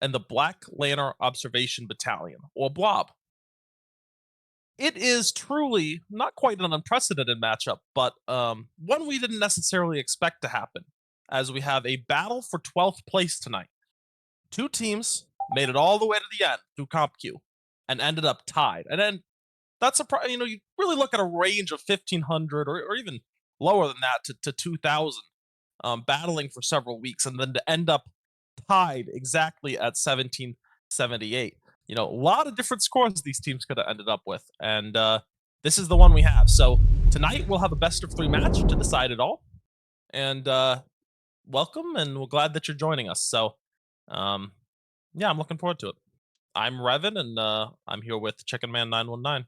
and the Black Lantern Observation Battalion, or Blob. It is truly not quite an unprecedented matchup, but one we didn't necessarily expect to happen, as we have a battle for 12th place tonight. Two teams made it all the way to the end through Comp Q and ended up tied. And then that's you really look at a range of 1,500 or even lower than that to 2,000, battling for several weeks, and then to end up tied exactly at 1778. A lot of different scores these teams could have ended up with, and this is the one we have. So tonight we'll have a best of 3 match to decide it all. And welcome, and we're glad that you're joining us. So, yeah, I'm looking forward to it. I'm Revan, and I'm here with Chicken Man 919.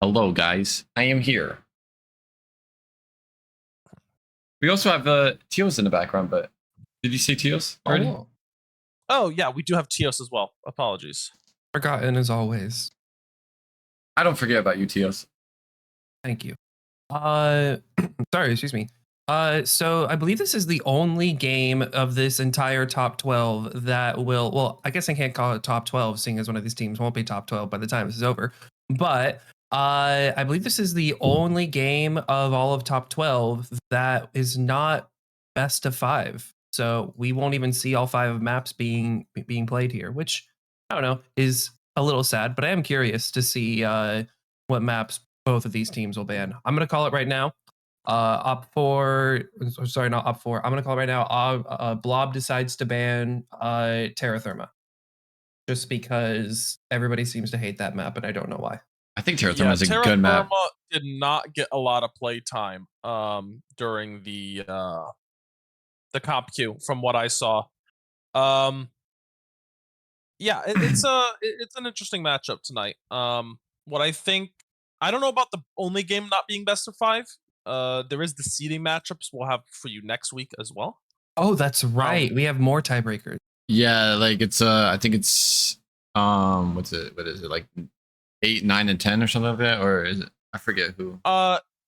Hello, guys. I am here. We also have Teos in the background, but did you say Teos already? Oh, yeah, we do have Teos as well. Apologies. Forgotten as always. I don't forget about you, Teos. Thank you. Sorry, excuse me. So I believe this is the only game of this entire top 12 that will, well, I guess I can't call it top 12, seeing as one of these teams won't be top 12 by the time this is over. But I believe this is the only game of all of top 12 that is not best of 5. So we won't even see all 5 maps being played here, which I don't know, is a little sad, but I am curious to see what maps both of these teams will ban. I'm going to call it right now. OP4, sorry, not OP4. I'm going to call it right now. Blob decides to ban Terra Therma. Just because everybody seems to hate that map, and I don't know why. I think Terra Therma is a good map. Terra Therma did not get a lot of play time during the Comp Q, from what I saw. Yeah, it's an interesting matchup tonight. What I don't know about the only game not being best of 5. There is the seeding matchups we'll have for you next week as well. Oh, that's right. We have more tiebreakers. Yeah, like it's I think it's what is it, like 8, 9, and 10 or something like that, or is it, I forget who.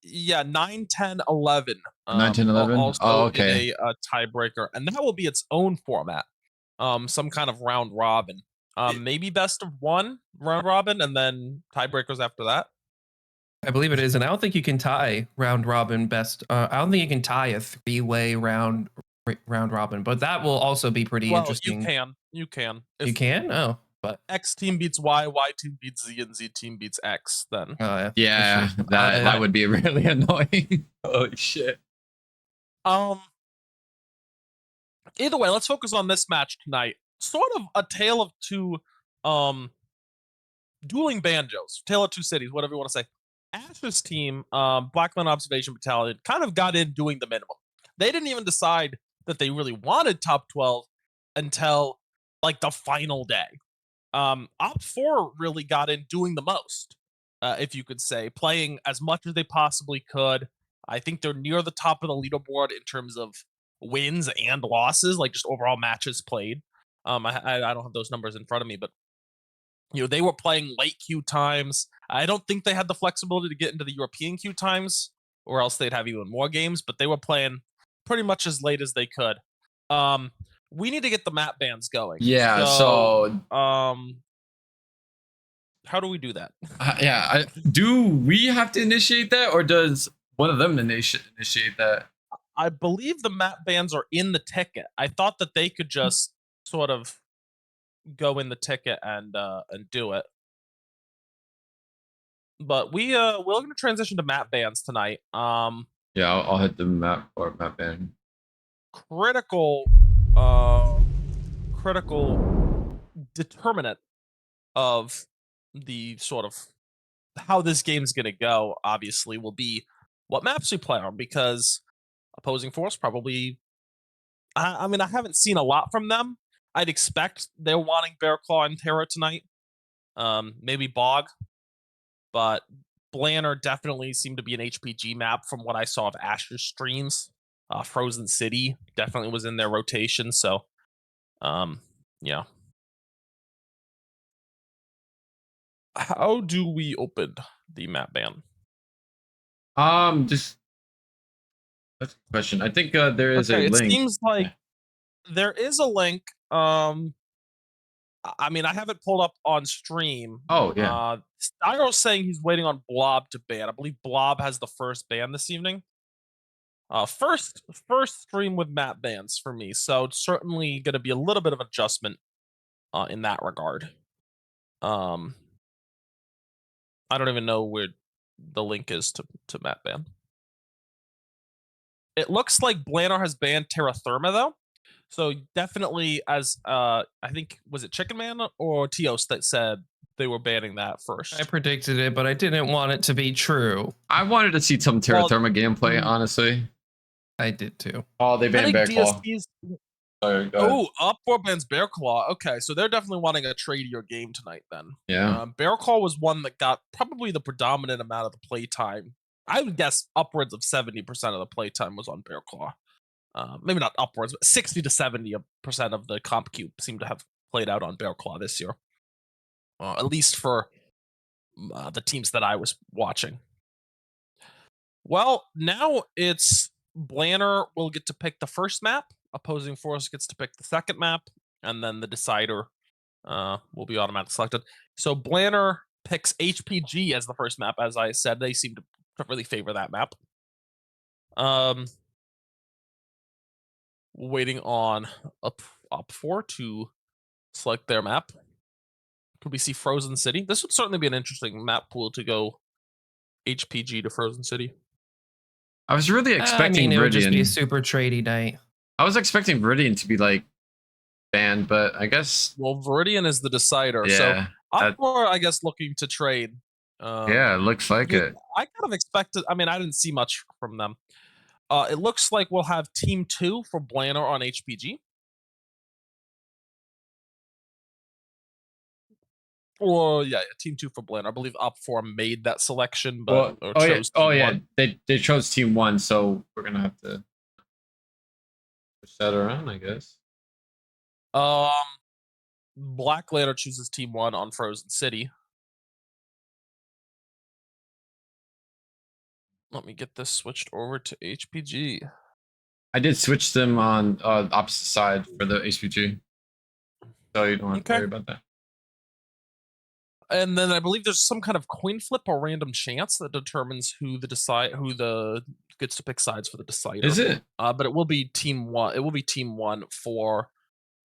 Yeah, 9, 10, 11. 9, 10, 11. Also oh, okay. In a tiebreaker, and that will be its own format. Some kind of round robin. Maybe best of 1 round robin, and then tiebreakers after that. I believe it is, and I don't think you can tie round robin best. I don't think you can tie a 3-way round robin, but that will also be pretty interesting. You can. You can? Oh, but X team beats Y, Y team beats Z, and Z team beats X. Then. Yeah, sure. that would be really annoying. Holy shit. Either way, let's focus on this match tonight. Sort of a tale of two dueling banjos, tale of two cities, whatever you want to say. Ash's team, Blackland Observation Battalion, kind of got in doing the minimum. They didn't even decide that they really wanted top 12 until like the final day. OP4 really got in doing the most, if you could say, playing as much as they possibly could. I think they're near the top of the leaderboard in terms of wins and losses, like just overall matches played. I don't have those numbers in front of me, but they were playing late queue times. I don't think they had the flexibility to get into the European queue times, or else they'd have even more games, but they were playing pretty much as late as they could. We need to get the map bans going. Yeah, so how do we do that? Do we have to initiate that, or does one of them initiate that? I believe the map bans are in the ticket. I thought that they could just sort of go in the ticket and do it. But we're going to transition to map bans tonight. Yeah, I'll hit the map ban. Critical determinant of the sort of how this game's going to go, obviously, will be what maps we play on, because opposing force probably, I mean, I haven't seen a lot from them. I'd expect they're wanting Bear Claw and Terra tonight. Maybe Bog, but Blanner definitely seemed to be an HPG map from what I saw of Ash's streams. Frozen City definitely was in their rotation, so yeah. How do we open the map ban? Just that's a question. I think there is a link. It seems like There is a link. I mean, I have it pulled up on stream. Oh, yeah. Styro's saying he's waiting on Blob to ban. I believe Blob has the first ban this evening. First stream with map bans for me, so it's certainly going to be a little bit of adjustment in that regard. I don't even know where the link is to map ban. It looks like Blanner has banned Terra Therma though. So definitely, as I think, was it Chicken Man or Tios that said they were banning that first? I predicted it, but I didn't want it to be true. I wanted to see some Terra Well, Therma gameplay, honestly. I did too. Oh, they I banned think Bear Claw. DSP's. Sorry, go ahead. Oh, Up4 bans Bear Claw. Okay, so they're definitely wanting a tradier game tonight then. Yeah. Bear Claw was one that got probably the predominant amount of the playtime. I would guess upwards of 70% of the playtime was on Bear Claw. Maybe not upwards, but 60 to 70% of the comp cube seemed to have played out on Bear Claw this year. At least for the teams that I was watching. Well, now it's Blanner will get to pick the first map, opposing force gets to pick the second map, and then the decider will be automatically selected. So Blanner picks HPG as the first map, as I said. They seem to really favor that map. Waiting on OP4 to select their map. Could we see Frozen City? This would certainly be an interesting map pool to go HPG to Frozen City. I was really expecting it would just be a Viridian. super trady night. I was expecting Viridian to be like banned, but I guess. Well, Viridian is the decider. Yeah. So OP4, I guess, looking to trade. Yeah, it looks like it. I kind of expected. I mean, I didn't see much from them. It looks like we'll have Team 2 for Blanner on HPG. Or yeah, Team 2 for Blanner. I believe OP4 made that selection, but chose oh Team yeah, 1. they chose Team 1, so we're gonna have to push that around, I guess. Black Ladder chooses Team 1 on Frozen City. Let me get this switched over to HPG. I did switch them on opposite side for the HPG, so you don't have to worry about that. And then I believe there's some kind of coin flip or random chance that determines who gets to pick sides for the decider. Is it? But it will be Team 1. It will be Team 1 for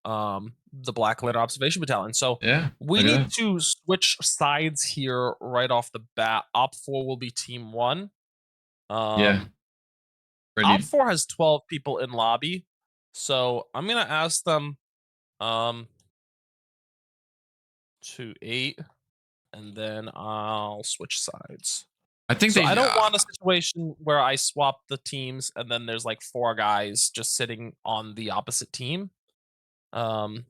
the Black Ladder Observation Battalion. So yeah, we need to switch sides here right off the bat. OP4 will be Team 1. Yeah. OP4 has 12 people in lobby, so I'm gonna ask them to 8, and then I'll switch sides. I think I don't want a situation where I swap the teams and then there's like 4 guys just sitting on the opposite team. So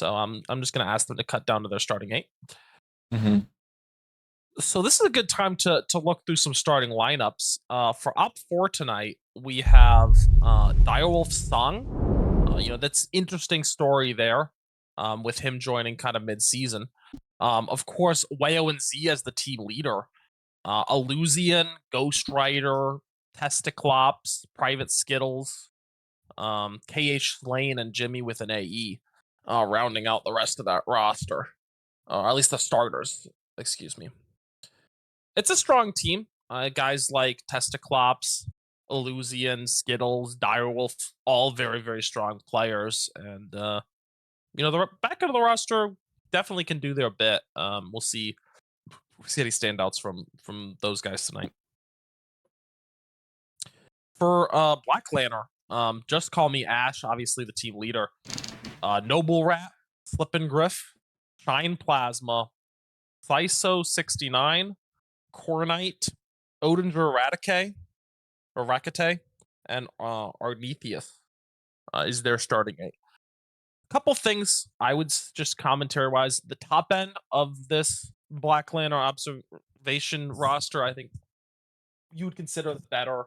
I'm just gonna ask them to cut down to their starting 8. So this is a good time to look through some starting lineups. For OP4 tonight, we have Direwolf Song. That's interesting story there. With him joining kind of mid-season. Of course, Wayo and Z as the team leader. Illusian, Ghost Rider, Testiclops, Private Skittles, KH Slane, and Jimmy with an AE, rounding out the rest of that roster. Or at least the starters, excuse me. It's a strong team. Guys like Testiclops, Illusian, Skittles, Direwolf, all very, very strong players. And, the back end of the roster definitely can do their bit. We'll see any standouts from those guys tonight. For Black Lantern, just call me Ash, obviously the team leader. Noble Rat, Flippin' Griff, Shine Plasma, Thyso69, Cornite, Odinger Rakate, and Arnetheus is their starting 8. Couple things I would just commentary wise, the top end of this Black Lantern observation roster, I think you would consider the better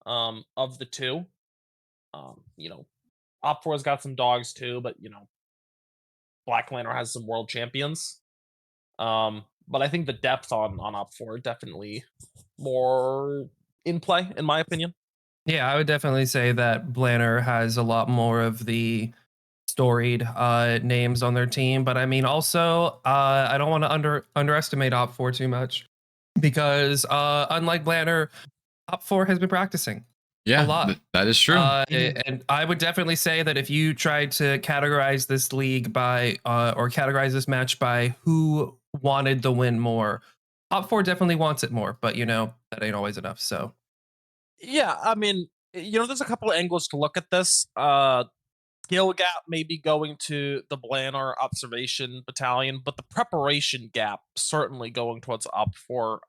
of the two. OP4's got some dogs too, but Black Lantern has some world champions. But I think the depth on OP4 definitely more in play, in my opinion. Yeah, I would definitely say that Blanner has a lot more of the storied names on their team, but I mean, also, I don't want to underestimate Op4 too much because unlike Blanner, Op4 has been practicing a Yeah, lot. that is true. And I would definitely say that if you tried to categorize this league by or categorize this match by who wanted the win more, Op4 definitely wants it more, but you know that ain't always enough. So Yeah, I mean, there's a couple of angles to look at this. Skill gap maybe going to the Blanner observation battalion, but the preparation gap certainly going towards Op4.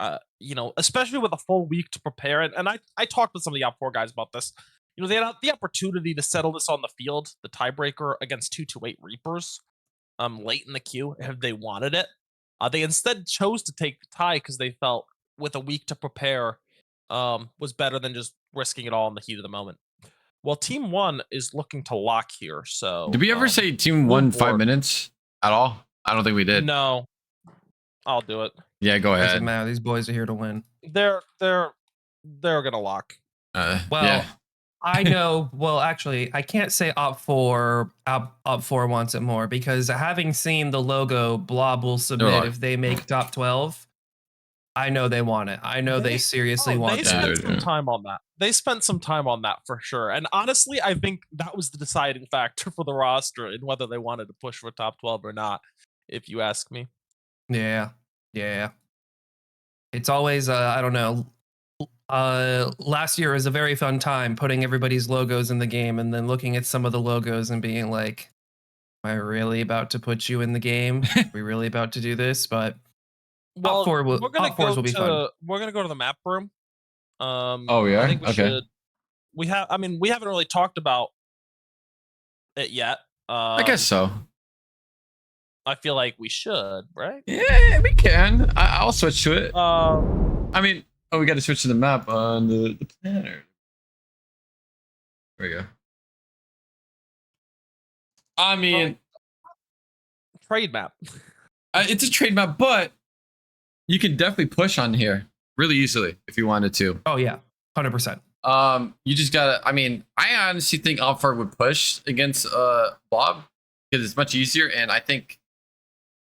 Especially with a full week to prepare it. And I talked with some of the Op4 guys about this. They had the opportunity to settle this on the field, the tiebreaker against 228 Reapers, late in the queue if they wanted it. They instead chose to take the tie because they felt with a week to prepare was better than just risking it all in the heat of the moment. Well, Team One is looking to lock here, Did so we ever say team full won 5 board. minutes at all? I don't think we did. No, I'll do it. Yeah, go doesn't ahead. matter. These boys are here to win. They're gonna lock. Well, Yeah. I know. Well, actually, I can't say Op4 wants it more because having seen the logo, Blob will submit are. if they make top 12. I know they want it. I know they seriously want They that. spent some time on that. They spent some time on that for sure. And honestly, I think that was the deciding factor for the roster in whether they wanted to push for top 12 or not, if you ask me. Yeah, yeah. It's always I don't know. Last year was a very fun time putting everybody's logos in the game and then looking at some of the logos and being like, "Am I really about to put you in the game? Are we really about to do this?" But Well, top fours will be fun. we're gonna go to the map room. Oh, we I are? think we Okay. should. We haven't really talked about it yet. I guess so. I feel like we should, right? Yeah, we can. I'll switch to it. Um, I mean, we got to switch to the map on the planner. There we go. I mean, trade map. it's a trade map, but you can definitely push on here really easily if you wanted to. Oh yeah, 100%. You just gotta. I mean, I honestly think Alfred would push against Blob because it's much easier, and I think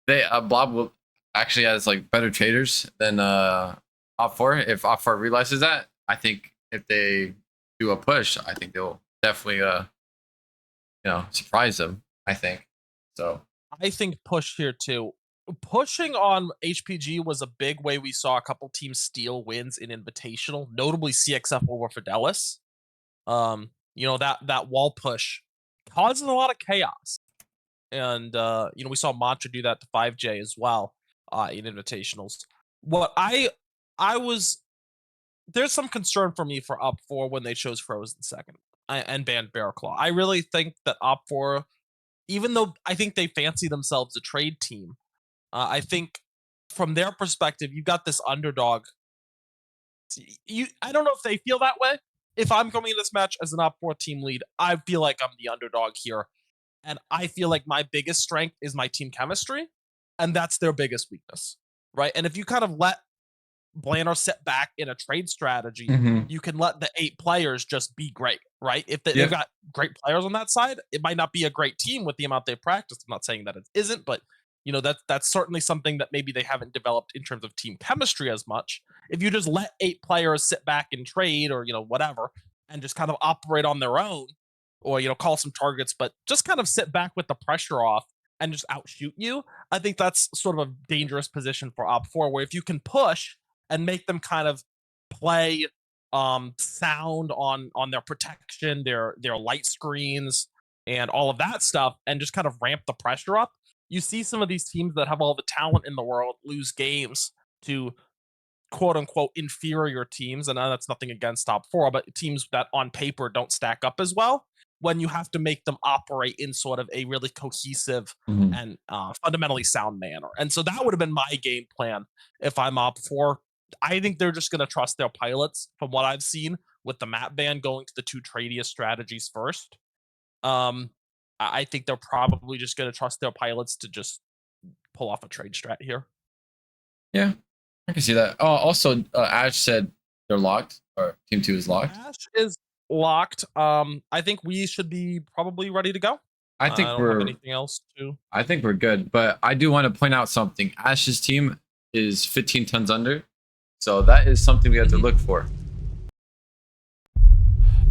they Blob will actually has like better traders than Op4. If Op4 realizes that, I think if they do a push, I think they'll definitely surprise them. I think so. I think push here too. Pushing on HPG was a big way we saw a couple teams steal wins in Invitational, notably CXF over Fidelis. That wall push causes a lot of chaos. And we saw Mantra do that to 5J as well in Invitationals. What I was there's some concern for me for Op4 when they chose Frozen second and banned Bearclaw. I really think that Op4, even though I think they fancy themselves a trade team, I think from their perspective, you got this underdog. I don't know if they feel that way. If I'm coming in this match as an Op4 team lead, I feel like I'm the underdog here. And I feel like my biggest strength is my team chemistry, and that's their biggest weakness, right? And if you kind of let Blanner sit back in a trade strategy, you can let the 8 players just be great, right? If they've got great players on that side, it might not be a great team with the amount they've practiced. I'm not saying that it isn't, but that's certainly something that maybe they haven't developed in terms of team chemistry as much. If you just let 8 players sit back and trade or whatever and just kind of operate on their own, or call some targets, but just kind of sit back with the pressure off and just outshoot you, I think that's sort of a dangerous position for Op4, where if you can push and make them kind of play sound on their protection, their light screens, and all of that stuff, and just kind of ramp the pressure up. You see some of these teams that have all the talent in the world lose games to quote unquote inferior teams, and that's nothing against Op4, but teams that on paper don't stack up as well. When you have to make them operate in sort of a really cohesive and fundamentally sound manner, and so that would have been my game plan if I'm Op4. I think they're just going to trust their pilots from what I've seen with the map ban going to the 2 tradiest strategies first. I think they're probably just going to trust their pilots to just pull off a trade strat here. Yeah, I can see that. Oh, also, Ash said they're locked, or Team 2 is locked. locked. I think we should be probably ready to go. I I think don't have anything else to. I think we're good, but I do want to point out something. Ash's team is 15 tons under, so that is something we have to look for.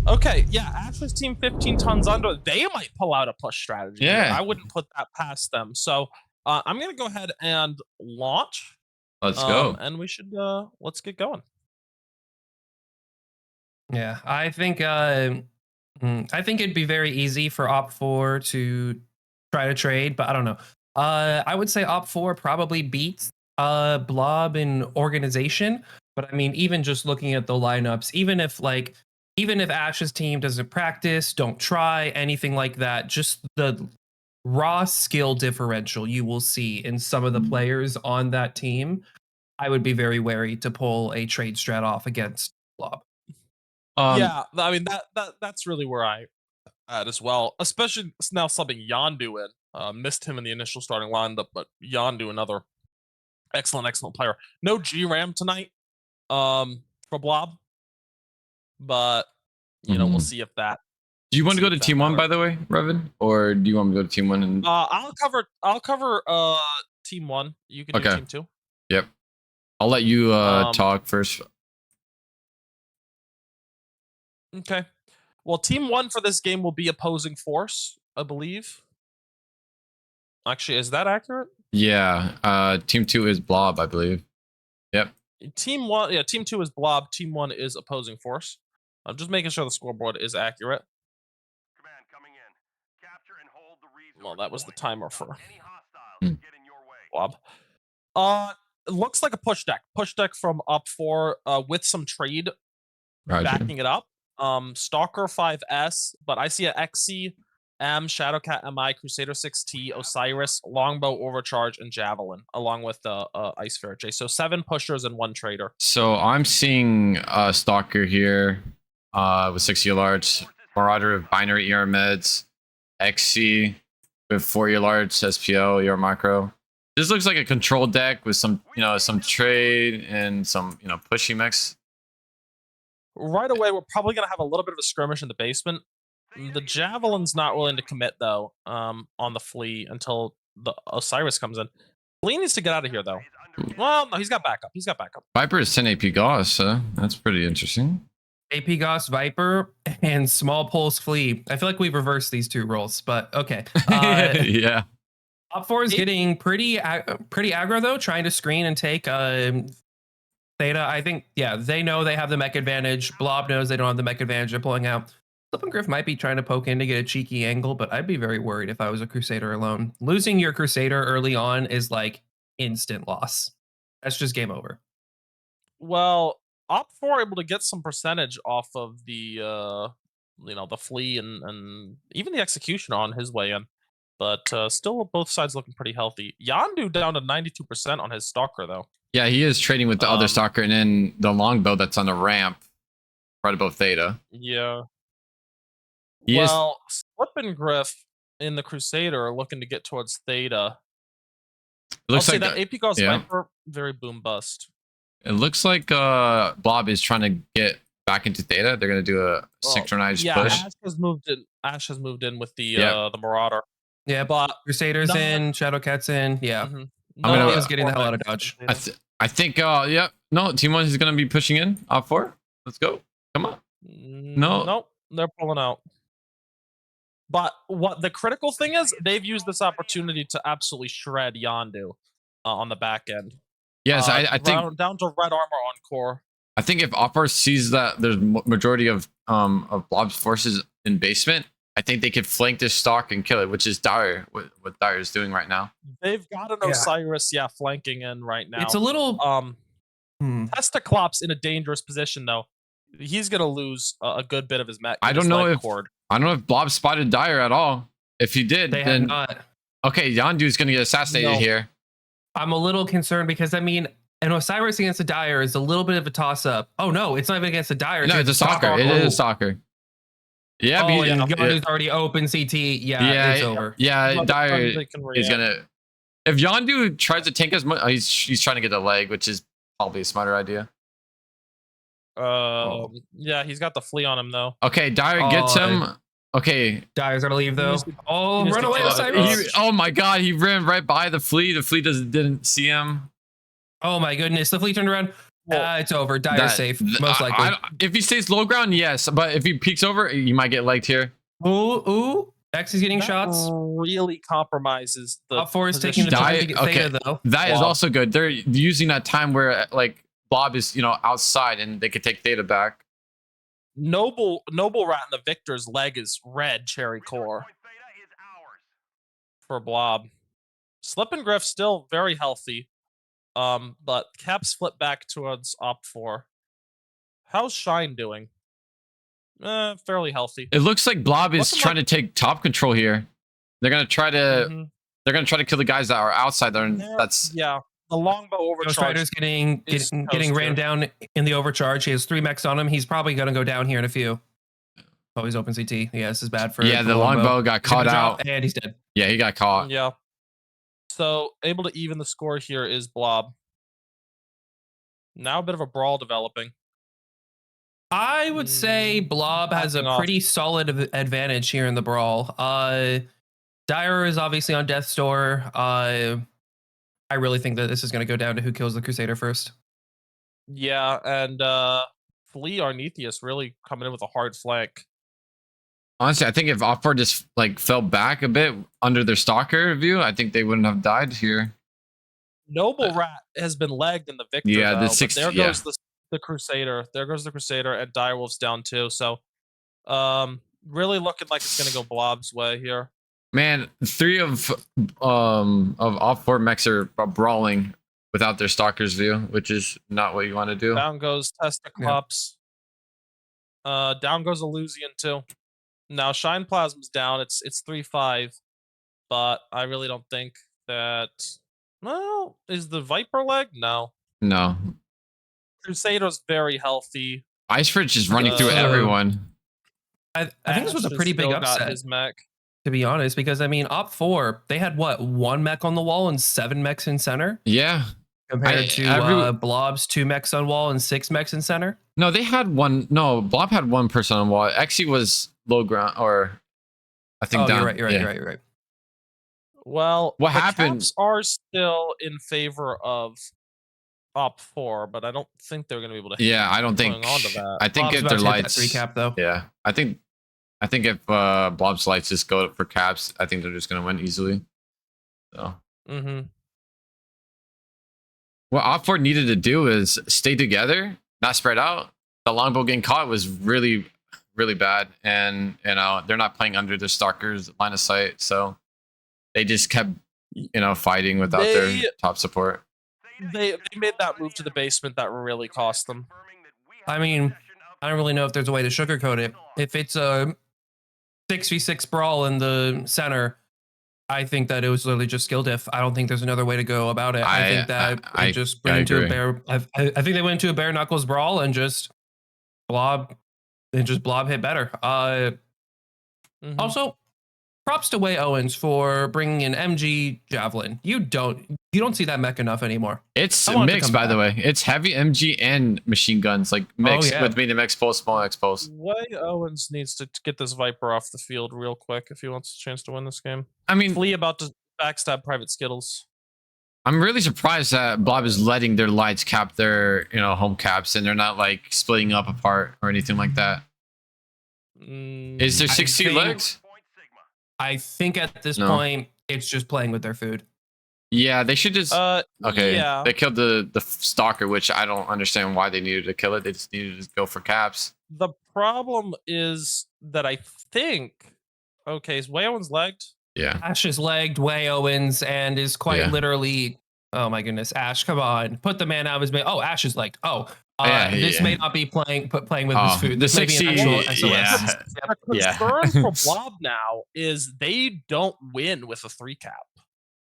Okay, yeah, Ash's team 15 tons under. They might pull out a push strategy. Yeah. I wouldn't put that past them. So I'm gonna go ahead and launch. Let's go. And we should let's get going. Yeah, I think it'd be very easy for OP4 to try to trade, but I don't know. I would say OP4 probably beats Blob in organization, but I mean, even just looking at the lineups, even if Ash's team doesn't practice, don't try anything like that, just the raw skill differential you will see in some of the players on that team, I would be very wary to pull a trade strat off against Blob. Yeah, I mean that's really where I at as well. Especially now subbing Yondu in. Missed him in the initial starting lineup, but Yondu, another excellent player. No GRAM tonight, for Blob, but you know we'll see if that. Do you want to go to team one, by the way, Revin, or do you want me to go to team one? And I'll cover team one. You can do team two. Yep. I'll let you talk first. Okay. Well, team one for this game will be opposing force, I believe. Actually, is that accurate? Yeah. Team two is Blob, I believe. Yep. Team one, yeah, team two is Blob. Team one is opposing force. I'm just making sure the scoreboard is accurate. Command coming in. Capture and hold the resource. Well, that was the timer for Any hostiles get in your way. Blob. It looks like a push deck. Push deck from OP4 with some trade backing it up. Stalker 5S, but I see a XC, M, Shadowcat MI, Crusader 6T, Osiris, Longbow, Overcharge, and Javelin, along with the Ice Fair J. So 7 pushers and 1 trader. So I'm seeing Stalker here with 6 large, Marauder with binary ER meds, XC with 4 large SPO, ER macro. This looks like a control deck with some, some trade and some, pushy mechs. Right away, we're probably going to have a little bit of a skirmish in the basement. The Javelin's not willing to commit, though, on the Flea until the Osiris comes in. Flea needs to get out of here, though. Well, no, he's got backup. Viper is 10 AP Gauss, that's pretty interesting. AP Gauss, Viper, and Small Pulse Flea. I feel like we've reversed these 2 roles, but okay. Yeah. OP4 is getting pretty aggro, though, trying to screen and take Theta. I think, yeah, they know they have the mech advantage. Blob knows they don't have the mech advantage. They're pulling out. Flip Griff might be trying to poke in to get a cheeky angle, but I'd be very worried if I was a Crusader alone. Losing your Crusader early on is like instant loss. That's just game over. Well, OP4 able to get some percentage off of the the Flea and even the execution on his way in. But still both sides looking pretty healthy. Yondu down to 92% on his Stalker, though. Yeah, he is trading with the other Stalker, and then the Longbow that's on the ramp right above Theta. Yeah. He Slip and Griff in the Crusader are looking to get towards Theta. It looks like that AP Gauss Viper, very boom bust. It looks like Blob is trying to get back into Theta. They're going to do a synchronized push. Ash has moved in with the Marauder. Yeah, but Crusaders in, Shadowcat's in. Yeah. I was getting the hell out of dodge. I think, no, Team 1 is going to be pushing in. OP4. Let's go. Come on. Nope, they're pulling out. But what the critical thing is, they've used this opportunity to absolutely shred Yondu on the back end. Yes, I think down to red armor on core. I think if OP4 sees that there's majority of Blob's forces in basement, I think they could flank this stock and kill it, which is Dire, what Dire is doing right now. They've got an Osiris, flanking in right now. It's a little Testaclops in a dangerous position though. He's gonna lose a good bit of his mech. I don't know if Blob spotted Dire at all. If he did, they then have not. Okay, Yondu's gonna get assassinated here. I'm a little concerned because I mean, an Osiris against a Dire is a little bit of a toss up. Oh no, it's not even against a Dire. No, it's a Stalker. It is a Stalker. Yeah, Yondu's already open CT. Yeah, it's over. Yeah, Dire is gonna. If Yondu tries to tank as much, he's trying to get the leg, which is probably a smarter idea. Yeah, he's got the flea on him though. Okay, Dyer gets Oh, him. Okay. Dyer's gonna leave though. needs to- Oh, needs run to away, get out of Cyrus! dodge. Oh my god, he ran right by the flea. The flea didn't see him. Oh my goodness, the flea turned around. It's over. Dyer's safe, most likely. If he stays low ground, yes. But if he peeks over, you might get legged here. Ooh. X is getting That shots. really compromises the OP4 is taking the position. time to get Theta though. That is Blob. also good. They're using that time where like Blob is, outside and they could take Theta back. Noble Rat and the Victor's leg is red cherry core Point Theta is ours. for Blob. Slip and Griff still very healthy. But Caps flip back towards OP4. How's Shine doing? Fairly healthy. It looks like Blob is Looking trying to take top control here. They're gonna try to Mhm. they're gonna try to kill the guys that are outside there, and There- that's yeah. The longbow Ghost overcharge. Rider's getting is getting ran toast down in the overcharge. He has 3 mechs on him. He's probably gonna go down here in a few. Oh, he's open CT. Yeah, this is bad for the longbow got He's gonna caught drop, out. and he's dead. Yeah, he got caught. Yeah. So able to even the score here is Blob. Now a bit of a brawl developing. I would say Blob has a Backing off. pretty solid advantage here in the brawl. Dyer is obviously on death's door. I really think that this is going to go down to who kills the Crusader first. Yeah, and Flea Arnethius really coming in with a hard flank. Honestly, I think if OP4 just like fell back a bit under their stalker view, I think they wouldn't have died here. Noble Rat has been legged in the Victor. Yeah, the though, but 60 there yeah. goes the Crusader. There goes the Crusader, and Direwolf's down too. So, really looking like it's gonna go Blob's way here. Man, 3 of OP4 mechs are brawling without their stalker's view, which is not what you want to do. Down goes Testaclops. Down goes Illusion too. Now Shine Plasma's down. It's 3-5, but I really don't think that. Well, is the Viper leg? No. No. Crusader's very healthy. Ice Fridge is running through Uh, everyone. I think this was a Ash has pretty big still got upset, his mech. to be honest, because I mean, OP4, they had what, 1 mech on the wall and 7 mechs in center, Yeah. compared to Blob's 2 mechs on wall and 6 mechs in center. No, they had one. No, Blob had 1 person on wall. Exy was low ground, or I think Oh, down. you're right. Well, What the happened- Caps are still in favor of OP4, but I don't think they're going to be able to. Yeah, I don't think. Going on to that. I think Blob's if about their to hit that lights. 3 cap though. Yeah, I think if Blob's lights just go for caps, I think they're just gonna win easily. So Mm-hmm. what OP4 needed to do is stay together, not spread out. The longbow getting caught was really, really bad, and they're not playing under the stalker's line of sight, so they just kept fighting without their top support. They made that move to the basement that really cost them. I mean, I don't really know if there's a way to sugarcoat it. If it's a 6v6 brawl in the center, I think that it was literally just skill diff. I don't think there's another way to go about it. I think that they just went into a bare. I think they went into a bare knuckles brawl and just Blob hit better. Also, props to Way Owens for bringing in MG Javelin. You don't see that mech enough anymore. It's I want it to mixed, come by the back. way. It's heavy MG and machine guns, like mixed yeah. with medium X pulse, small X pulse. Way Owens needs to get this Viper off the field real quick if he wants a chance to win this game. I mean, Flea about to backstab Private Skittles. I'm really surprised that Blob is letting their lights cap their home caps, and they're not like splitting up apart or anything like that. Is there I 60 think- legs? I think at this No. point, it's just playing with their food. Yeah, they should just. Okay, Yeah. they killed the stalker, which I don't understand why they needed to kill it. They just needed to go for caps. The problem is that I think. Okay, is Way Owens legged? Yeah. Ash is legged Way Owens and is quite Yeah. literally. Oh my goodness, Ash, come on, put the man out of his. Oh, Ash is legged. This may not be playing with his food. The This may be an 60. actual SOS. Yeah. The Yeah. concern for Blob now is they don't win with a 3 cap.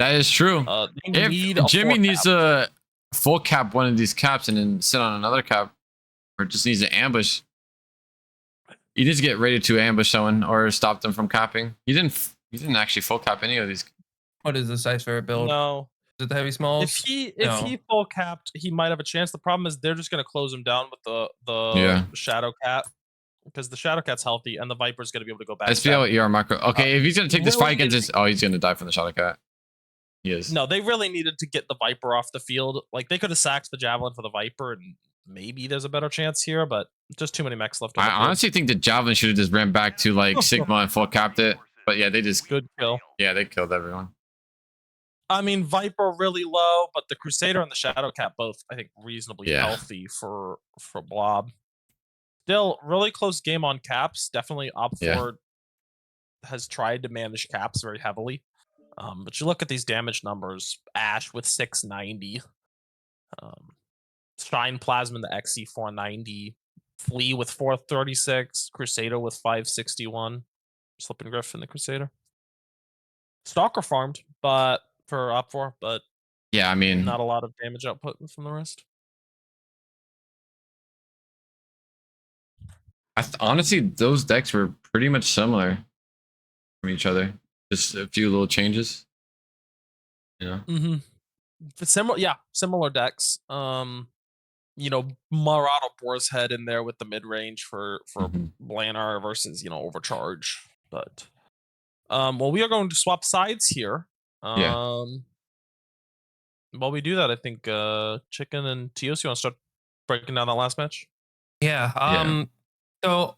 That is true. They need a If Jimmy 4 needs cap. to full cap one of these caps and then sit on another cap, or just needs to ambush, he needs to get ready to ambush someone or stop them from capping. He didn't actually full cap any of these. What is this ice ferret build? No. Is it the heavy smalls? If he full capped, he might have a chance. The problem is they're just gonna close him down with the Yeah. Shadow Cat because the Shadow Cat's healthy and the Viper's gonna be able to go back. SPL ER macro. Okay, if he's gonna take this really fight against didn't- this, oh, he's gonna die from the Shadow Cat. He is. No, they really needed to get the Viper off the field. Like they could have sacked the Javelin for the Viper, and maybe there's a better chance here, but just too many mechs left. On I the field. honestly think the Javelin should have just ran back to like Sigma and full capped it. But yeah, they just Good kill. yeah, they killed everyone. I mean, Viper really low, but the Crusader and the Shadow Cat both, I think, reasonably Yeah. healthy for Blob. Still, really close game on caps. Definitely OP4 has tried to manage caps very heavily. But you look at these damage numbers: Ash with 690, Shine Plasma in the XC 490, Flea with 436, Crusader with 561, Slipping Griff in the Crusader. Stalker farmed, but for OP4, but Yeah, I mean, not a lot of damage output from the rest. honestly, those decks were pretty much similar from each other. Just a few little changes. You know. Mm-hmm. Similar decks. You know, Marauder Boar's Head in there with the mid range for Mhm. Blanar versus Overcharge. But well, we are going to swap sides here. Yeah. While we do that, I think Chicken and Tios, you want to start breaking down that last match? Yeah. Yeah. So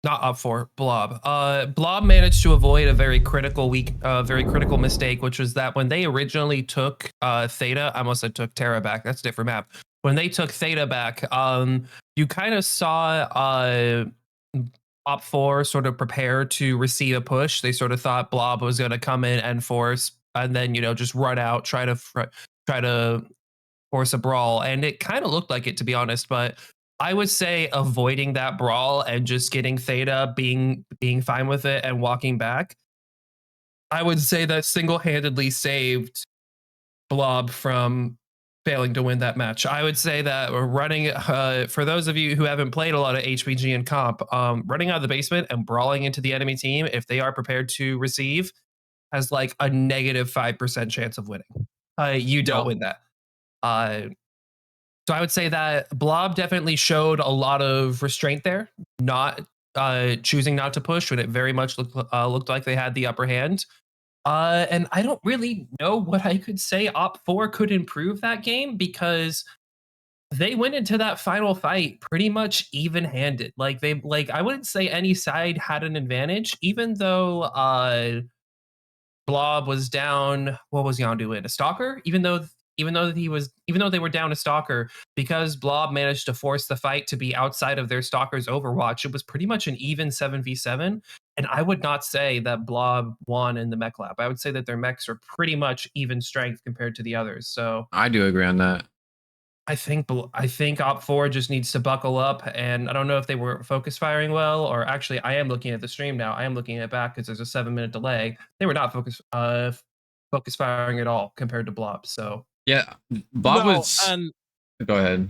not OP4, Blob. Blob managed to avoid a very critical very critical mistake, which was that when they originally took Theta, I almost said took Terra back. That's a different map. When they took Theta back, you kind of saw OP4 sort of prepare to receive a push. They sort of thought Blob was going to come in and force, and then just run out, try to force a brawl, and it kind of looked like it, to be honest. But I would say avoiding that brawl and just getting Theta, being fine with it, and walking back. I would say that single-handedly saved Blob from failing to win that match. I would say that running, for those of you who haven't played a lot of HPG and comp, running out of the basement and brawling into the enemy team, if they are prepared to receive, has like a negative 5% chance of winning. You don't win that. So I would say that Blob definitely showed a lot of restraint there, not choosing not to push when it very much looked like they had the upper hand. And I don't really know what I could say OP4 could improve that game, because they went into that final fight pretty much even-handed. Like I wouldn't say any side had an advantage, even though Blob was down. What was he on doing? A Stalker? Even though they were down a Stalker, because Blob managed to force the fight to be outside of their Stalker's Overwatch, it was pretty much an even 7v7. And I would not say that Blob won in the mech lab. I would say that their mechs are pretty much even strength compared to the others. So I do agree on that. I think OP4 just needs to buckle up, and I don't know if they were focus firing well, or actually I am looking at the stream now. I am looking at it back because there's a 7-minute delay. They were not focus firing at all compared to Blob. So Yeah, Bob No, was. and Go ahead.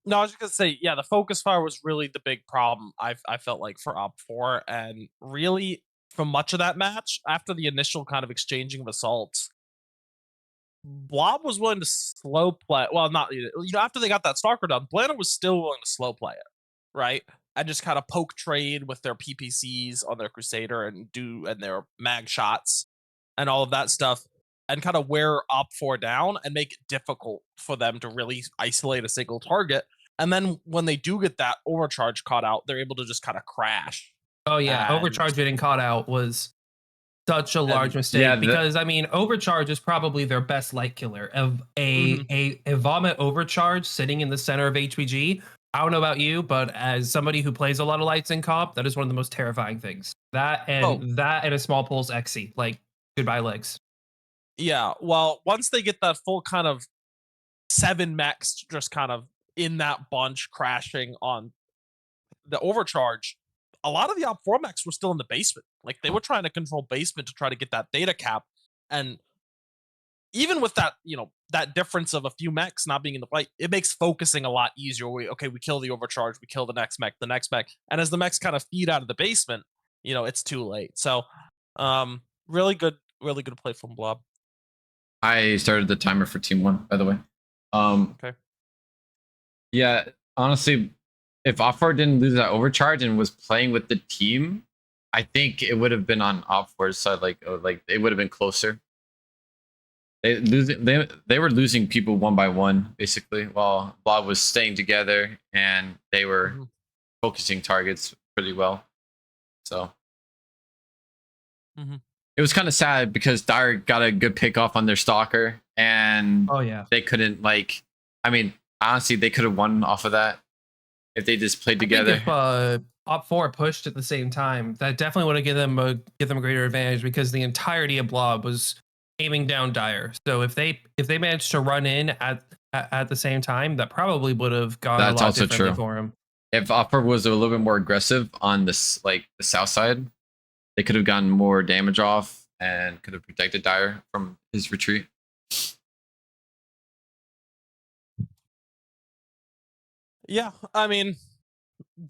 no, I was just gonna say, yeah, the focus fire was really the big problem. I felt like for OP4, and really for much of that match, after the initial kind of exchanging of assaults, Blob was willing to slow play. Well, not after they got that Stalker done, Blana was still willing to slow play it, right? And just kind of poke trade with their PPCs on their Crusader and their mag shots and all of that stuff, and kind of wear OP4 down and make it difficult for them to really isolate a single target. And then when they do get that overcharge caught out, they're able to just kind of crash. oh yeah, And- Overcharge getting caught out was such a large mistake, yeah, because I mean, Overcharge is probably their best light killer. Of a Vomit Overcharge sitting in the center of HPG. I don't know about you, but as somebody who plays a lot of lights in comp, that is one of the most terrifying things. That and a small pulse XC, like goodbye legs. Yeah, well, once they get that full kind of 7 mechs just kind of in that bunch crashing on the overcharge, a lot of the OP4 mechs were still in the basement. Like they were trying to control basement to try to get that data cap. And even with that, that difference of a few mechs not being in the fight, it makes focusing a lot easier. We kill the overcharge, we kill the next mech. And as the mechs kind of feed out of the basement, it's too late. So really good play from Blob. I started the timer for team 1, by the way. Okay. Yeah, honestly, if OP4 didn't lose that overcharge and was playing with the team, I think it would have been on OP4's side. Like it would have been closer. They were losing people one by one basically, while Blob was staying together and they were Mhm. focusing targets pretty well. So Mhm. it was kind of sad because Dire got a good pick off on their stalker and Oh yeah. they couldn't like. I mean, honestly, they could have won off of that if they just played I think together. if Op4 pushed at the same time, that definitely would have given them a greater advantage because the entirety of Blob was aiming down Dire. So if they managed to run in at the same time, that probably would have gone a That's lot also differently true. for him. If OP4 was a little bit more aggressive on this, like the south side, they could have gotten more damage off and could have protected Dire from his retreat. Yeah, I mean,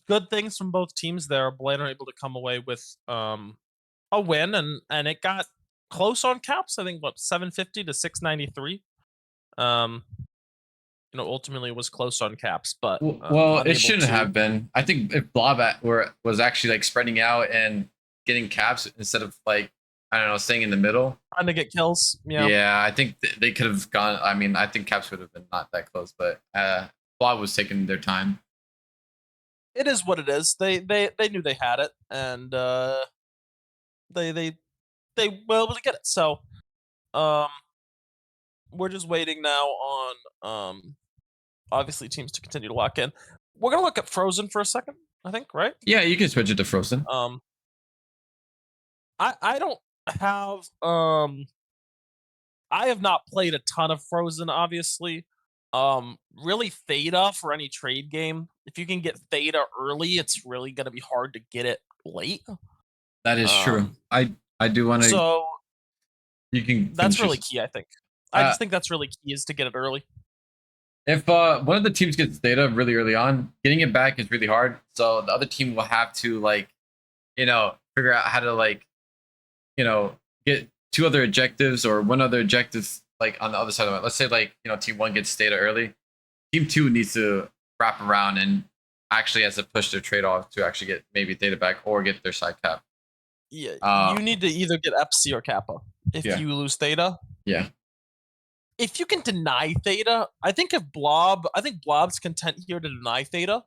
good things from both teams there. Blade are able to come away with a win, and it got close on caps. I think what 750 to 693. Um, ultimately it was close on caps, but Well, it unable shouldn't to have been. I think if Blob was actually like spreading out and getting caps instead of like, I don't know, staying in the middle. trying to get kills. Yeah, Yeah, I think they could have gone. I mean, I think caps would have been not that close, but Blob was taking their time. it is what it is. They knew they had it, and they they they were able to get it. So um, we're just waiting now on obviously teams to continue to lock in. We're gonna look at Frozen for a second. I think, right? Yeah, you can switch it to Frozen. Um, I don't have I have not played a ton of Frozen, obviously. Really Theta for any trade game. If you can get Theta early, it's really gonna be hard to get it late. That is true. Um, I do want to. so You can that's finish really yours. key, I think. I Uh, just think that's really key is to get it early. if one of the teams gets data really early on, getting it back is really hard. So the other team will have to like, figure out how to like, get two other objectives or one other objective like on the other side of it. Let's say like, team 1 gets data early. Team 2 needs to wrap around and actually has to push their trade off to actually get maybe data back or get their side cap. Yeah, Uh, you need to either get Epsi or Kappa if Yeah. you lose Theta. yeah. If you can deny Theta, I think Blob's content here to deny Theta.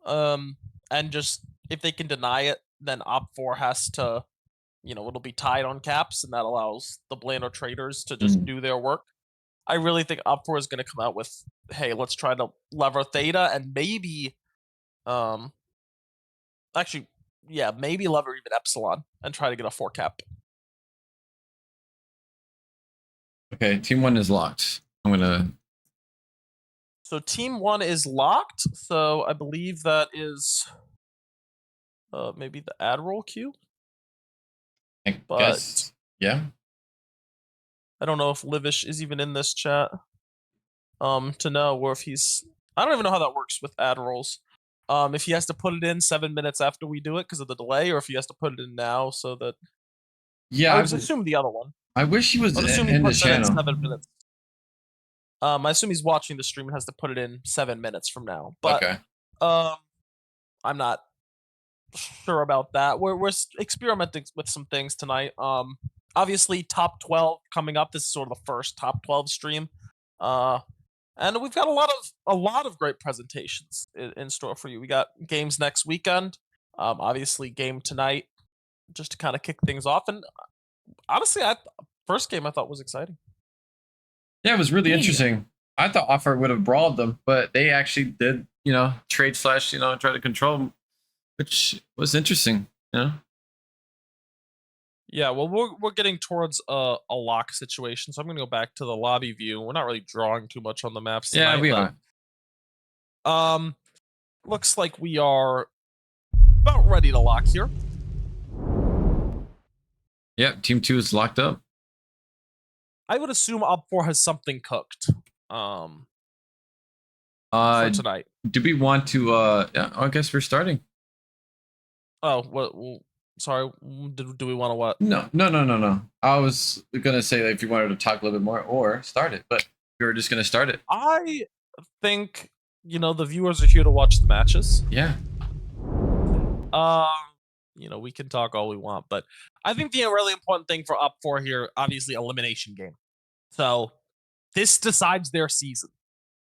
And just if they can deny it, then Op4 has to, it'll be tied on caps, and that allows the Blando traders to just do their work. I really think Op4 is going to come out with, hey, let's try to lever Theta and maybe, actually, yeah, maybe lever even Epsilon and try to get a 4 cap. Okay, team 1 is locked. I'm gonna. So team 1 is locked. So I believe that is maybe the ad roll queue. I But guess. Yeah. I don't know if Livish is even in this chat to know, or if he's. I don't even know how that works with ad rolls. If he has to put it in 7 minutes after we do it because of the delay, or if he has to put it in now so that. Yeah. I would assume the other one. I wish he was I'd assume he in the puts it in channel. 7 minutes. I assume he's watching the stream and has to put it in 7 minutes from now. But Okay. I'm not sure about that. We're experimenting with some things tonight. Obviously top 12 coming up. This is sort of the first top 12 stream. And we've got a lot of great presentations in store for you. We got games next weekend. Obviously game tonight, just to kind of kick things off. And honestly, first game I thought was exciting. Yeah, it was really Yeah. interesting. I thought Offer would have brawled them, but they actually did, trade / try to control them, which was interesting. Yeah, well, we're getting towards a lock situation, so I'm gonna go back to the lobby view. We're not really drawing too much on the maps tonight. Yeah, we but, are. Looks like we are about ready to lock here. Yep, team 2 is locked up. I would assume Op4 has something cooked. For tonight. Do we want to? Yeah, I guess we're starting. Oh, well, Sorry, do we want to what? No. I was gonna say that if you wanted to talk a little bit more or start it, but you were just gonna start it. I think the viewers are here to watch the matches. Yeah. Um, we can talk all we want, but I think the really important thing for Up4 here, obviously, elimination game. So this decides their season.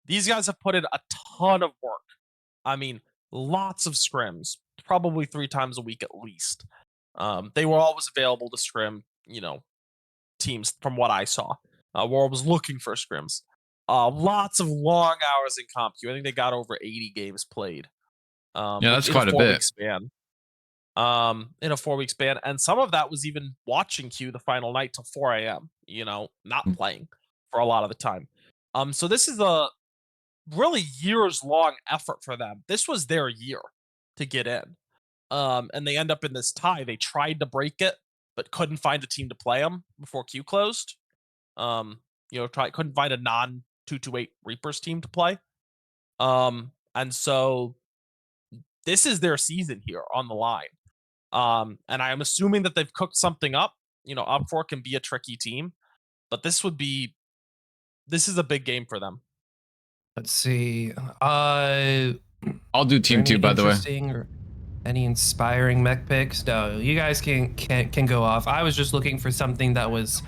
These guys have put in a ton of work. I mean, lots of scrims, probably 3 times a week at least. They were always available to scrim, teams from what I saw. Were always looking for scrims. Lots of long hours in comp queue. I think they got over 80 games played. Yeah, that's in quite a 4-week bit. span. In a 4-week span, and some of that was even watching queue the final night till 4 a.m. Not playing for a lot of the time. So this is a really years long effort for them. This was their year to get in. And they end up in this tie. They tried to break it, but couldn't find a team to play them before queue closed. Couldn't find a non 228 Reapers team to play. And so this is their season here on the line. And I'm assuming that they've cooked something up. Up4 can be a tricky team, but this is a big game for them. Let's see. I'll do team any 2, by the way. interesting or any inspiring mech picks? No, you guys can go off. I was just looking for something that was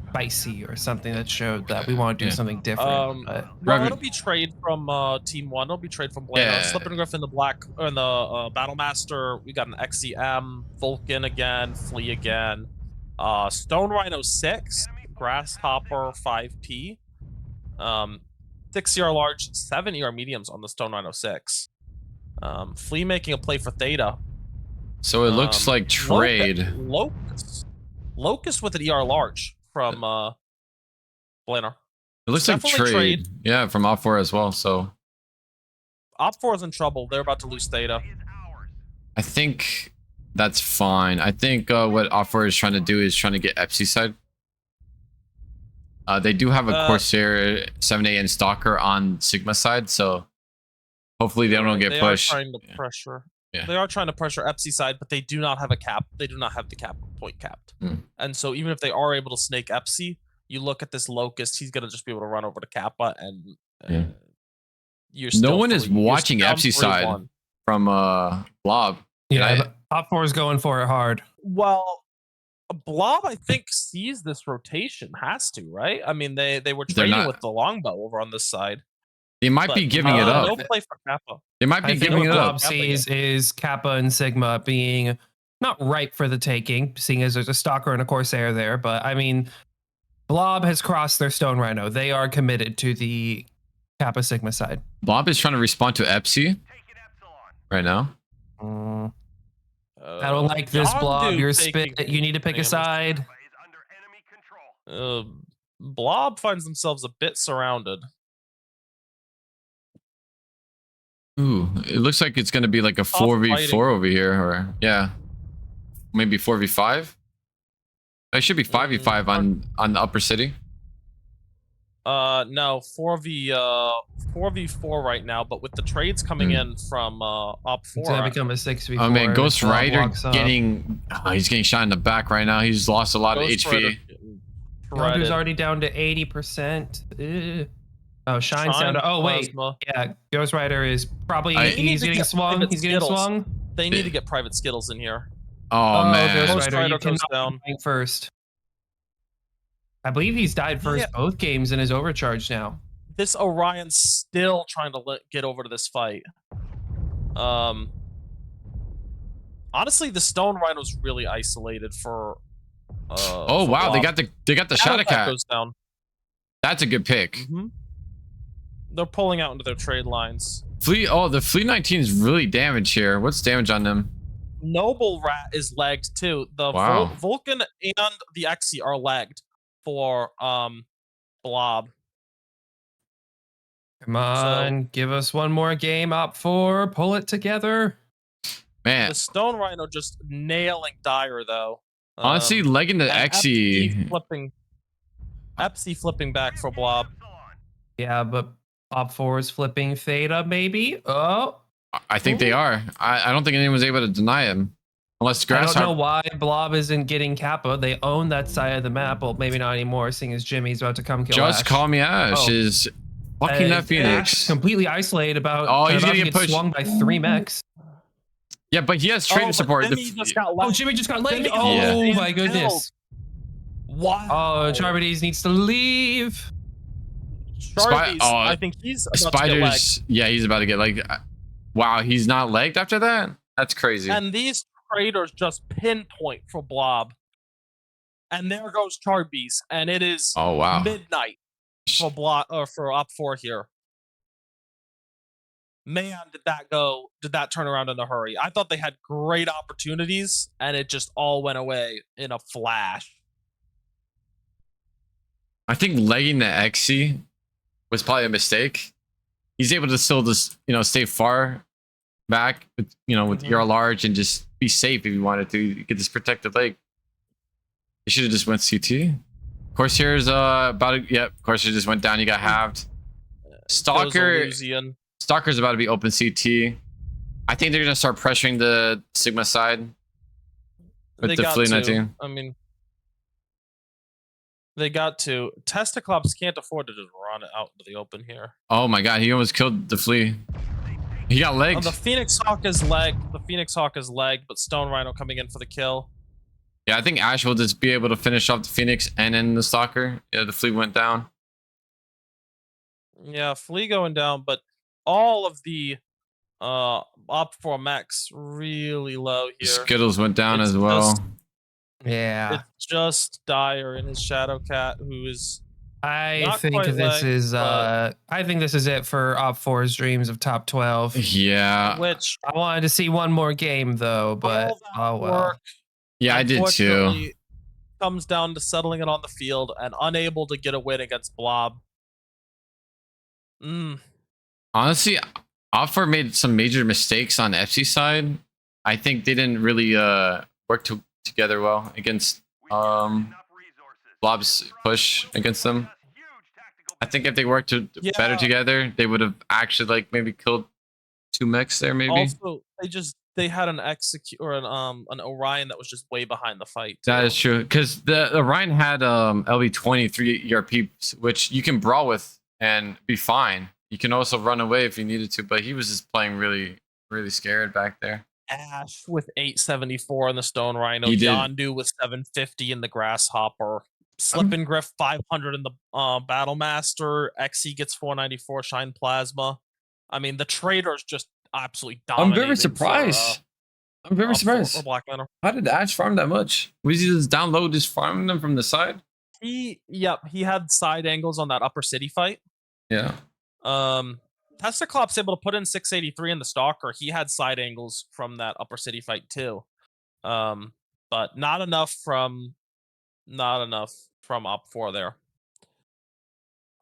spicy or something that showed that we want to do something different. Well, it'll be trade from team 1. It'll be trade from Blano. Yeah. Slip and Griffin, the Black, or the Battlemaster. We got an XCM, Vulcan again, Flea again, Stone Rhino 6, Grasshopper 5P, 6 ER large, 7 ER mediums on the Stone Rhino 6. Flea making a play for Theta. So it looks like trade. Locust with an ER large from Blanner. It looks like trade. Yeah, from Op4 as well. So Op4 is in trouble. They're about to lose Theta. I think that's fine. I think what Op4 is trying to do is trying to get Epsi side. They do have a Corsair 7A and Stalker on Sigma side, so hopefully they don't get pushed. They are trying to pressure. Yeah. They are trying to pressure Epsi side, but they do not have a cap. They do not have the cap point capped. And so even if they are able to snake Epsi, you look at this Locust, he's gonna just be able to run over to Kappa, and you're still no one is watching Epsi side from Blob. Yeah, Op4 is going for it hard. Well, Blob, I think, sees this rotation. Has to, right? I mean, they were trading with the longbow over on this side. They might be giving it up. No play for Kappa. They might be giving it up. Blob sees is Kappa and Sigma being not ripe for the taking, seeing as there's a Stalker and a Corsair there. But I mean, Blob has crossed their Stone Rhino. They are committed to the Kappa Sigma side. Blob is trying to respond to Epsi right now. I don't like this, Blob. You're spit. You need to pick a side. Blob finds themselves a bit surrounded. Ooh, it looks like it's going to be like a 4v4 over here, or maybe 4v5. It should be 5v5 on the upper city. No, 4v4 right now, but with the trades coming in from Op4, it's gonna become a 6v4. Oh man, Ghost Rider he's getting shot in the back right now. He's lost a lot of HP. Who's already down to 80%. Oh, Shine's down to. Oh wait, yeah, Ghost Rider is probably he's getting swung. He's getting swung. They need to get private Skittles in here. Oh man, Ghost Rider goes down first. I believe he's died first both games and is overcharged now. This Orion's still trying to get over to this fight. Honestly, the Stone Rhino's really isolated for. Oh wow, they got the Shadow Cat. Goes down. That's a good pick. They're pulling out into their trade lines. The Flea 19 is really damaged here. What's damage on them? Noble Rat is lagged too. The Vulcan and the Exi are lagged for Blob. Come on, give us one more game. Op4, pull it together. Man, the Stone Rhino just nailing Dire though. Honestly, legging the Exi. Epsi flipping back for Blob. Yeah, but Op4 is flipping Theta, maybe. Oh, I think they are. I don't think anyone's able to deny him. Unless I don't know Grasshopper. why Blob isn't getting Kappa. They own that side of the map. Well, maybe not anymore, seeing as Jimmy's about to come kill Just Ash. call me Ash. Oh. Is fucking that Ash Phoenix. completely isolated Oh, he's about gonna to get get pushed. swung by 3 mechs. Yeah, but he has trader but support. Jimmy just got Oh, left. Jimmy just got legged. Jimmy got Oh left my and goodness. Wow. Oh, Charbides needs to leave. Sharpies, I think he's about to get legged. Spiders. Yeah, he's about to get like. Wow, he's not legged after that. That's crazy. And these traders just pinpoint for Blob. And there goes Charbies, and it is Oh wow. midnight for Blob or for OP4 here. Man, did that turn around in a hurry. I thought they had great opportunities, and it just all went away in a flash. I think legging the XC was probably a mistake. He's able to still just, stay far back with, with your large and just be safe if you wanted to get this protected leg. You should have just went CT. Corsair's of course he just went down. He got halved. Stalker's about to be open CT. I think they're gonna start pressuring the Sigma side with the Flea 19. I mean, they got to. Testiclops can't afford to just run it out into the open here. Oh my god, he almost killed the Flea. He got legged. The Phoenix Hawk is legged. The Phoenix Hawk is legged, but Stone Rhino coming in for the kill. Yeah, I think Ash will just be able to finish off the Phoenix and then the Stalker. Yeah, the Flea went down. Yeah, Flea going down, but all of the OP4 mechs really low here. Skittles went down as well. Yeah. It's just Dire and his Shadow Cat, who is I think this is it for OP4's dreams of top 12. Yeah. Which I wanted to see one more game though, but oh well. Yeah, I did too. Comes down to settling it on the field and unable to get a win against Blob. Honestly, OP4 made some major mistakes on FC side. I think they didn't really work together well against Blob's push against them. I think if they worked better together, they would have actually maybe killed 2 mechs there. Maybe. Also, they had an an Orion that was just way behind the fight. That is true, because the Orion had LB-23 ERP, which you can brawl with and be fine. You can also run away if you needed to, but he was just playing really, really scared back there. Ash with 874 in the Stone Rhino, Yondu with 750 in the Grasshopper, Slippin' Griff 500 in the Battle Master, XE gets 494, Shine Plasma. I mean, the traders just absolutely dominated. I'm very surprised. For Black Lantern. How did Ash farm that much? Was he just down low, just farming them from the side? He had side angles on that Upper City fight. Yeah. Testiclops able to put in 683 in the Stalker. He had side angles from that Upper City fight too. But not enough from OP4 there.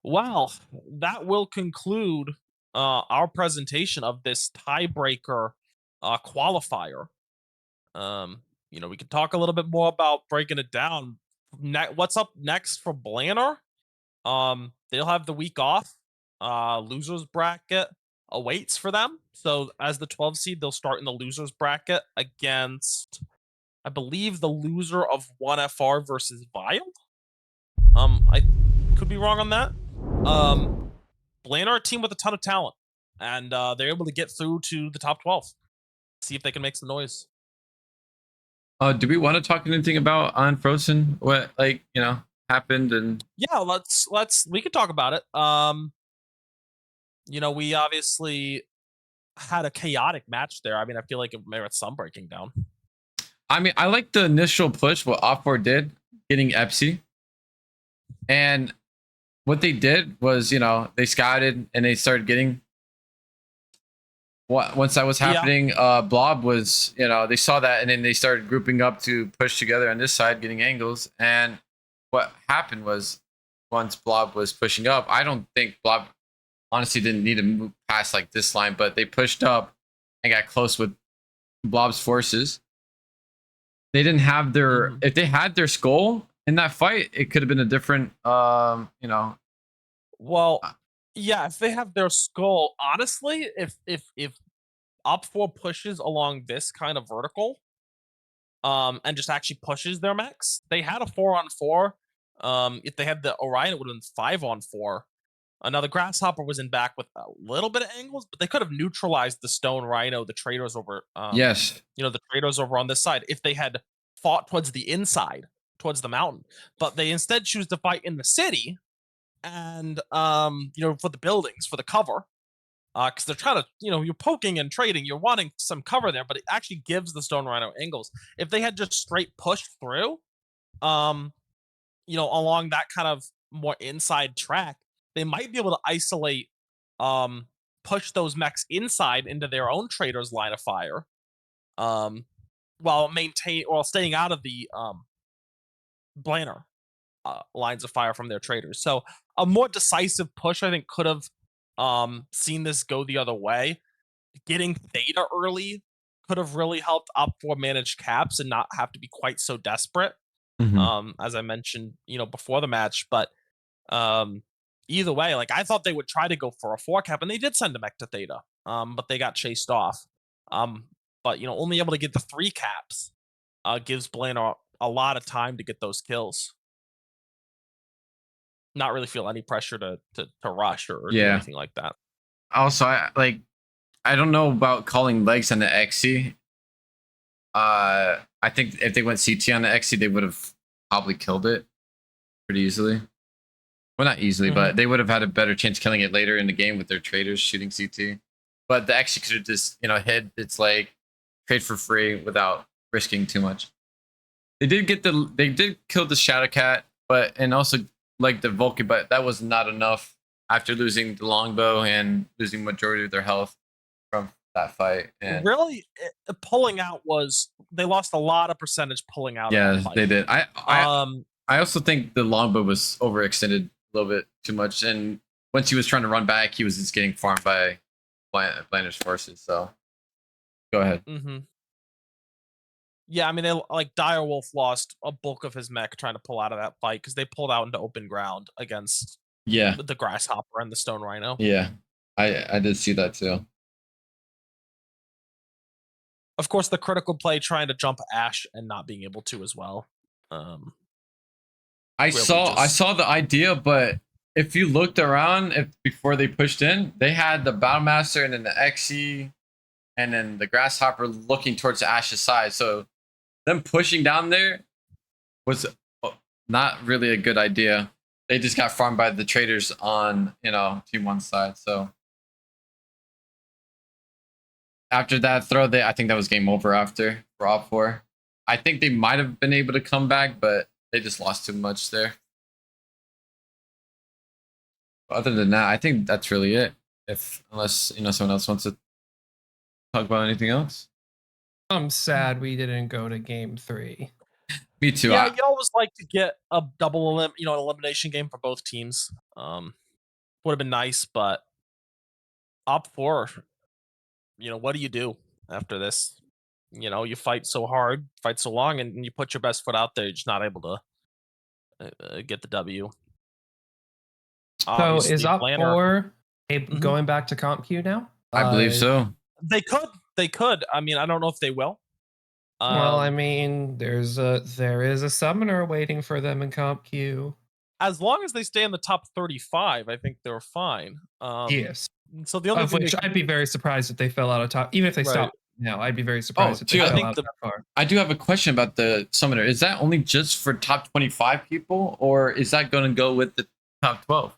Well, that will conclude our presentation of this tiebreaker qualifier. We can talk a little bit more about breaking it down. What's up next for Blanner? They'll have the week off. Losers bracket awaits for them. So as the 12 seed, they'll start in the losers bracket against, I believe, the loser of 1FR versus Wild. I could be wrong on that. Blaine are a team with a ton of talent, and they're able to get through to the top 12. See if they can make some noise. Do we want to talk anything about Unfrozen? What happened? And yeah, we could talk about it. We obviously had a chaotic match there. I mean, I feel like it merits some breaking down. I mean, I like the initial push what OP4 did, getting Epsi. And what they did was, they scouted and they started getting once that was happening, Blob was, they saw that and then they started grouping up to push together on this side, getting angles. And what happened was once Blob was pushing up, I don't think Blob honestly didn't need to move past this line, but they pushed up and got close with Blob's forces. They didn't have their, if they had their skull in that fight, it could have been a different, Well, yeah, if they have their skull, honestly, if OP4 pushes along this kind of vertical, and just actually pushes their mechs. They had a 4-on-4. If they had the Orion, it would have been 5-on-4. Another Grasshopper was in back with a little bit of angles, but they could have neutralized the Stone Rhino, the traders over, Yes. the traders over on this side if they had fought towards the inside, towards the mountain. But they instead choose to fight in the city, and for the buildings, for the cover, because they're trying to, you're poking and trading, you're wanting some cover there, but it actually gives the Stone Rhino angles. If they had just straight pushed through, along that kind of more inside track, they might be able to isolate, push those mechs inside into their own traders' line of fire, um, while staying out of the Blanner lines of fire from their traders. So a more decisive push, I think, could have seen this go the other way. Getting Theta early could have really helped OP4 manage caps and not have to be quite so desperate. As I mentioned, before the match. But either way, like, I thought they would try to go for a 4 cap, and they did send a mech to Theta, but they got chased off. But only able to get the 3 caps gives Blanner a lot of time to get those kills. Not really feel any pressure to rush or do anything like that. Also, I don't know about calling legs on the XC. I think if they went CT on the XC, they would have probably killed it pretty easily. Well, not easily, but they would have had a better chance killing it later in the game with their traders shooting CT. But the XC could have just, hit its leg, trade for free without risking too much. They did kill the Shadow Cat, and also like the Vulcan, but that was not enough after losing the longbow and losing majority of their health from that fight. And really, pulling out they lost a lot of percentage pulling out. Yeah, of that fight. they did. I also think the longbow was overextended a little bit too much, and once he was trying to run back, he was just getting farmed by Blanner's forces. So go ahead. Yeah, I mean, Direwolf lost a bulk of his mech trying to pull out of that fight because they pulled out into open ground against the Grasshopper and the Stone Rhino. Yeah, I did see that too. Of course, the critical play trying to jump Ash and not being able to as well. I saw the idea, but if you looked around before they pushed in, they had the Battlemaster and then the XE and then the Grasshopper looking towards Ash's side. So them pushing down there was not really a good idea. They just got farmed by the traders on, Team 1's side. So after that throw, I think that was game over after for OP4. I think they might have been able to come back, but they just lost too much there. Other than that, I think that's really it. Unless someone else wants to talk about anything else. I'm sad we didn't go to game 3. Me too. Yeah, you always like to get a double an elimination game for both teams. Would have been nice, but OP4, what do you do after this? You fight so hard, fight so long, and you put your best foot out there. You're just not able to get the W. So is OP4 Mhm. going back to comp queue now? I believe so. They could. I mean, I don't know if they will. Well, I mean, there is a summoner waiting for them in comp queue. As long as they stay in the top 35, I think they're fine. Yes. So the other thing, which I'd be very surprised if they fell out of top, even if they stopped now. I'd be very surprised if they I fell think out that far. I do have a question about the summoner. Is that only just for top 25 people, or is that going to go with the top 12?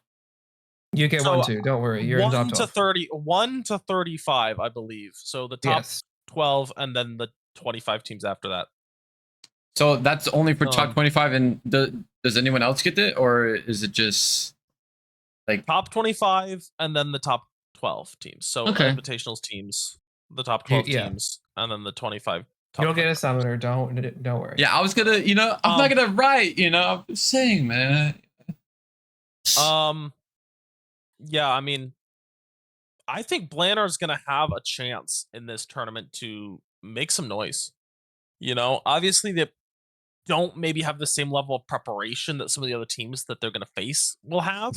You get 1 too. Don't worry. You're in top 12. 1 to 35, I believe. So the top 12 and then the 25 teams after that. So that's only for top 25, and does anyone else get it, or is it just like top 25 and then the top 12 teams? So invitationals teams, the top 12 teams, and then the 25. You'll get a summoner. Don't worry. Yeah, I was gonna, I'm not gonna write. I'm just saying, man. Yeah, I mean, I think Blanner is gonna have a chance in this tournament to make some noise. Obviously they don't maybe have the same level of preparation that some of the other teams that they're gonna face will have.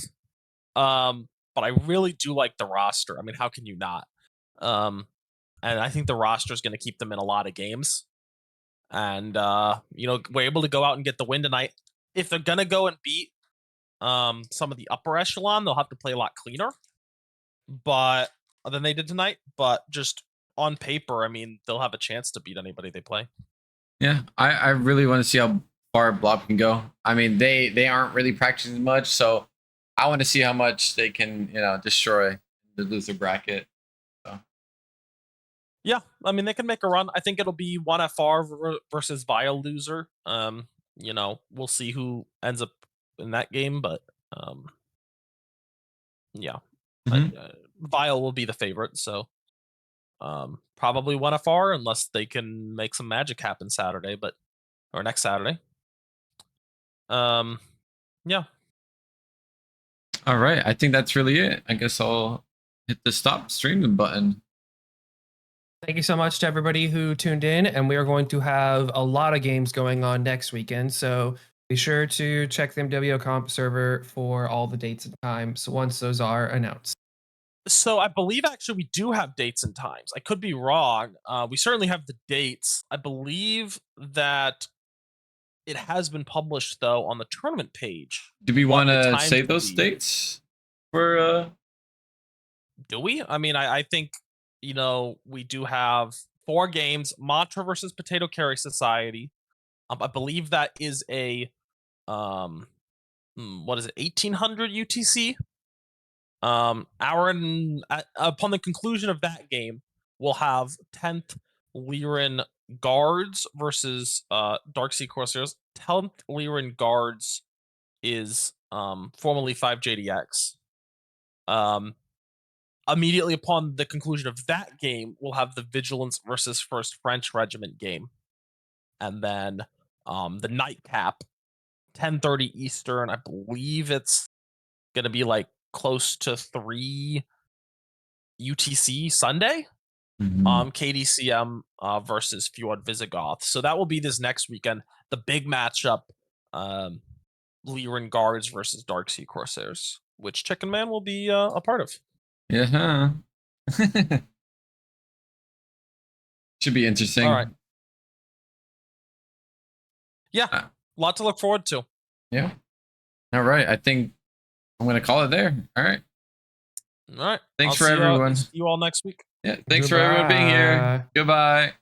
But I really do like the roster. I mean, how can you not? And I think the roster is gonna keep them in a lot of games. and we're able to go out and get the win tonight. If they're gonna go and beat some of the upper echelon, they'll have to play a lot cleaner, but than they did tonight. But just on paper, I mean, they'll have a chance to beat anybody they play. Yeah, I really want to see how far Blob can go. I mean, they aren't really practicing much, so I want to see how much they can, destroy the loser bracket. So Yeah, I mean, they can make a run. I think it'll be one FR versus Vile loser. We'll see who ends up in that game, but yeah, Mhm. Vile will be the favorite. So probably one FR unless they can make some magic happen Saturday, or next Saturday. Yeah. All right, I think that's really it. I guess I'll hit the stop streaming button. Thank you so much to everybody who tuned in, and we are going to have a lot of games going on next weekend. So be sure to check the MWO comp server for all the dates and times once those are announced. So I believe actually we do have dates and times. I could be wrong. We certainly have the dates. I believe that it has been published though on the tournament page. Do we what want the to times say will those be. dates for? Do we? I mean, I think we do have 4 games: Mantra versus Potato Carry Society. I believe that is a what is it? 1800 UTC. Upon the conclusion of that game, we'll have 10th Lyran Guards versus Darksea Corsairs. 10th Lyran Guards is formerly 5JDX. Immediately upon the conclusion of that game, we'll have the Vigilance versus 1st French Regiment game. And then the nightcap, 10:30 Eastern. I believe it's going to be like close to 3 UTC Sunday. KDCM versus Fjord Visigoth. So that will be this next weekend. The big matchup, Lyran Guards versus Darksea Corsairs, which Chicken Man will be a part of. Yeah. Should be interesting. All right. Yeah, Uh, a lot to look forward to. Yeah. All right. I think I'm going to call it there. All right. All right. Thanks I'll for see everyone. see you all next week. Yeah. Thanks for everyone being here. Goodbye.